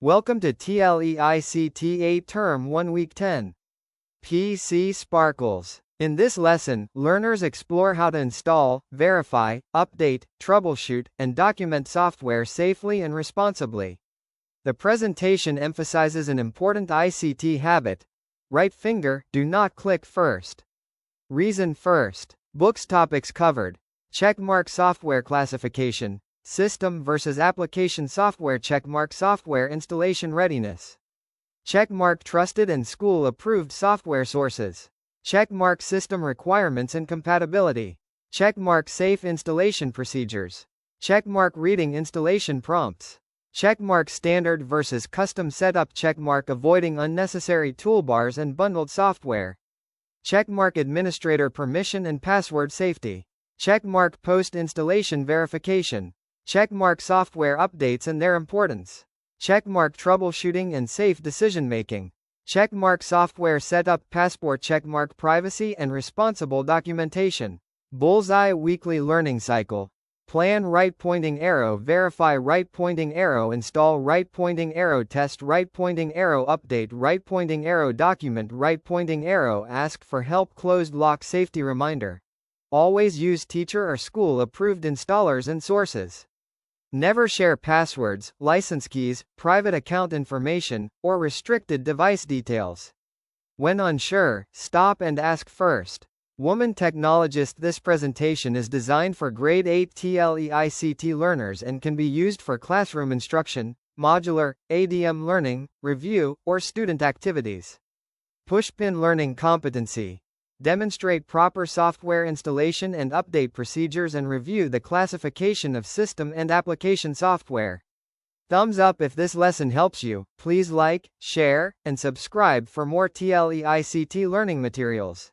Welcome to TLE-ICT 8 Term 1 Week 10. PC Sparkles. In this lesson, learners explore how to install, verify, update, troubleshoot, and document software safely and responsibly. The presentation emphasizes an important ICT habit. Right finger, do not click first. Reason first. Books topics covered. Checkmark software classification. System versus application software. Checkmark software installation readiness. Checkmark trusted and school approved software sources. Checkmark system requirements and compatibility. Checkmark safe installation procedures. Checkmark reading installation prompts. Checkmark standard versus custom setup. Checkmark avoiding unnecessary toolbars and bundled software. Checkmark administrator permission and password safety. Checkmark post-installation verification. Checkmark software updates and their importance. Checkmark troubleshooting and safe decision-making. Checkmark software setup. Passport. Checkmark privacy and responsible documentation. Bullseye weekly learning cycle. Plan right pointing arrow. Verify right pointing arrow. Install right pointing arrow. Test right pointing arrow. Update right pointing arrow. Document right pointing arrow. Ask for help. Closed lock safety reminder. Always use teacher or school approved installers and sources. Never share passwords, license keys, private account information, or restricted device details. When unsure, stop and ask first. Woman technologist. This presentation is designed for grade 8 TLE-ICT learners and can be used for classroom instruction, modular, ADM learning, review, or student activities. Pushpin learning competency. Demonstrate proper software installation and update procedures and review the classification of system and application software. Thumbs up if this lesson helps you. Please like, share, and subscribe for more TLE-ICT learning materials.